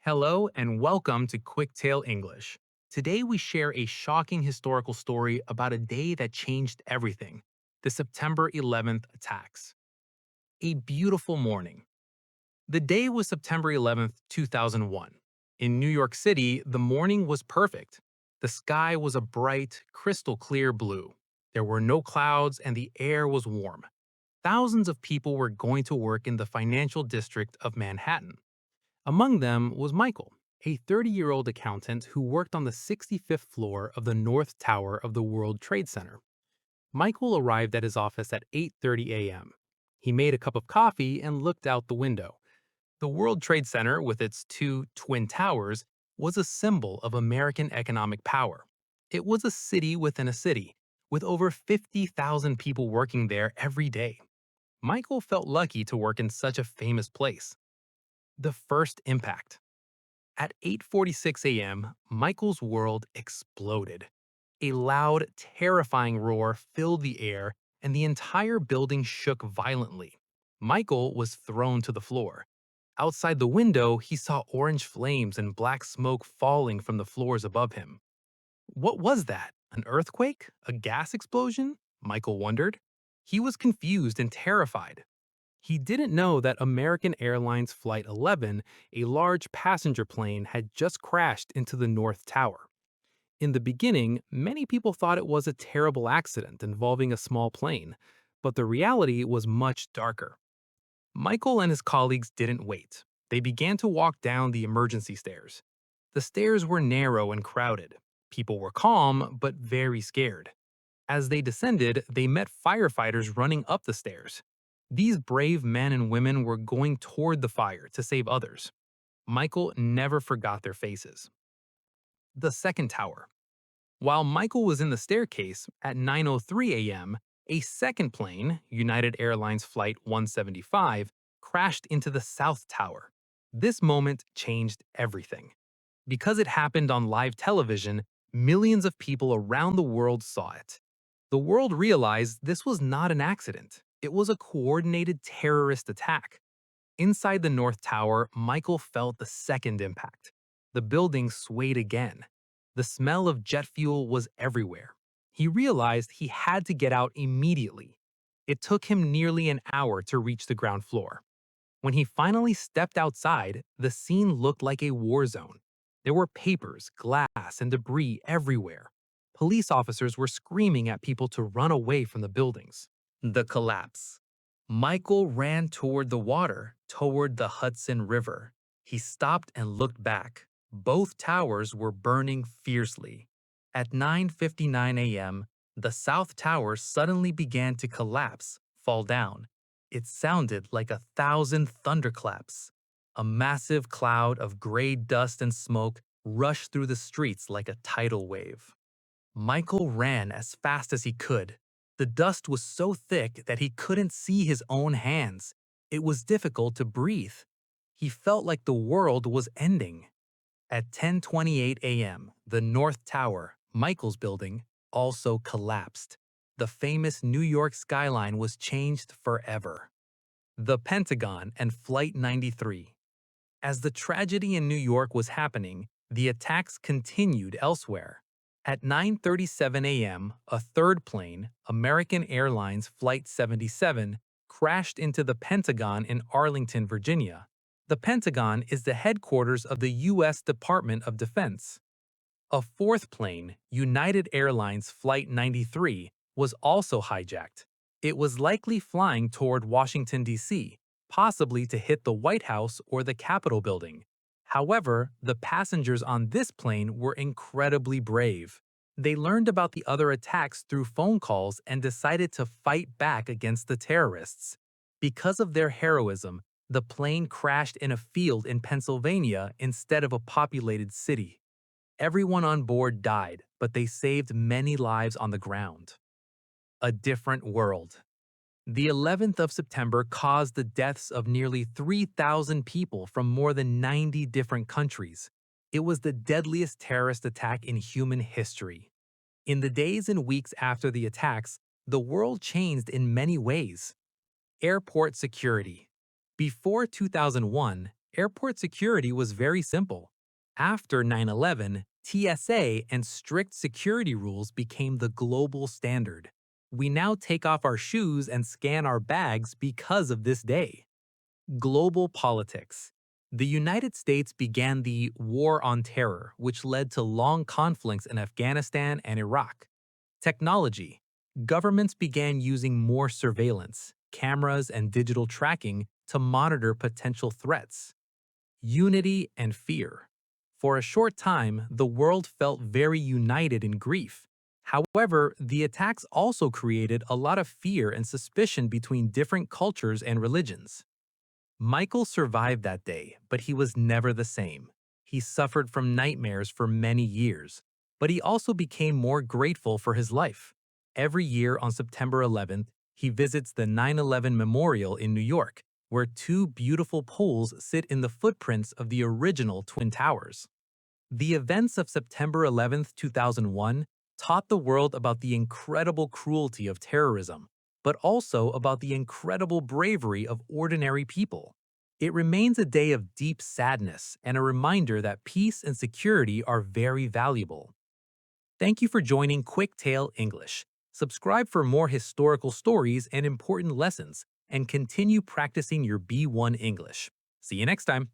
Hello and welcome to QuickTale English. Today we share a shocking historical story about a day that changed everything, the September 11th attacks. A beautiful morning. The day was September 11th, 2001. In New York City, the morning was perfect. The sky was a bright, crystal clear blue. There were no clouds and the air was warm. Thousands of people were going to work in the financial district of Manhattan. Among them was Michael, a 30-year-old accountant who worked on the 65th floor of the North Tower of the World Trade Center. Michael arrived at his office at 8:30 a.m. He made a cup of coffee and looked out the window. The World Trade Center, with its two twin towers, was a symbol of American economic power. It was a city within a city, with over 50,000 people working there every day. Michael felt lucky to work in such a famous place. The first impact. At 8:46 a.m., Michael's world exploded. A loud, terrifying roar filled the air, and the entire building shook violently. Michael was thrown to the floor. Outside the window, he saw orange flames and black smoke falling from the floors above him. What was that? An earthquake? A gas explosion? Michael wondered. He was confused and terrified. He didn't know that American Airlines Flight 11, a large passenger plane, had just crashed into the North Tower. In the beginning, many people thought it was a terrible accident involving a small plane, but the reality was much darker. Michael and his colleagues didn't wait. They began to walk down the emergency stairs. The stairs were narrow and crowded. People were calm, but very scared. As they descended, they met firefighters running up the stairs. These brave men and women were going toward the fire to save others. Michael never forgot their faces. The second tower. While Michael was in the staircase at 9:03 a.m., a second plane, United Airlines Flight 175, crashed into the South Tower. This moment changed everything. Because it happened on live television, millions of people around the world saw it. The world realized this was not an accident. It was a coordinated terrorist attack. Inside the North Tower, Michael felt the second impact. The building swayed again. The smell of jet fuel was everywhere. He realized he had to get out immediately. It took him nearly an hour to reach the ground floor. When he finally stepped outside, the scene looked like a war zone. There were papers, glass, and debris everywhere. Police officers were screaming at people to run away from the buildings. The collapse. Michael ran toward the water, toward the Hudson River. He stopped and looked back. Both towers were burning fiercely. At 9:59 a.m., the South Tower suddenly began to collapse, fall down. It sounded like 1,000 thunderclaps. A massive cloud of gray dust and smoke rushed through the streets like a tidal wave. Michael ran as fast as he could. The dust was so thick that he couldn't see his own hands. It was difficult to breathe. He felt like the world was ending. At 10:28 a.m., the North Tower, Michael's building, also collapsed. The famous New York skyline was changed forever. The Pentagon and Flight 93. As the tragedy in New York was happening, the attacks continued elsewhere. At 9:37 a.m., a third plane, American Airlines Flight 77, crashed into the Pentagon in Arlington, Virginia. The Pentagon is the headquarters of the U.S. Department of Defense. A fourth plane, United Airlines Flight 93, was also hijacked. It was likely flying toward Washington, D.C., possibly to hit the White House or the Capitol building. However, the passengers on this plane were incredibly brave. They learned about the other attacks through phone calls and decided to fight back against the terrorists. Because of their heroism, the plane crashed in a field in Pennsylvania instead of a populated city. Everyone on board died, but they saved many lives on the ground. A different world. The 11th of September caused the deaths of nearly 3,000 people from more than 90 different countries. It was the deadliest terrorist attack in human history. In the days and weeks after the attacks, the world changed in many ways. Airport security. Before 2001, Airport security was very simple. After 9/11, TSA and strict security rules became the global standard. We now take off our shoes and scan our bags because of this day. Global politics. The United States began the War on Terror, which led to long conflicts in Afghanistan and Iraq. Technology. Governments began using more surveillance, cameras, and digital tracking to monitor potential threats. Unity and fear. For a short time, the world felt very united in grief. However, the attacks also created a lot of fear and suspicion between different cultures and religions. Michael survived that day, but he was never the same. He suffered from nightmares for many years, but he also became more grateful for his life. Every year on September 11th, he visits the 9/11 Memorial in New York, where two beautiful poles sit in the footprints of the original Twin Towers. The events of September 11th, 2001 taught the world about the incredible cruelty of terrorism, but also about the incredible bravery of ordinary people. It remains a day of deep sadness and a reminder that peace and security are very valuable. Thank you for joining QuickTale English. Subscribe for more historical stories and important lessons, and continue practicing your B1 English. See you next time.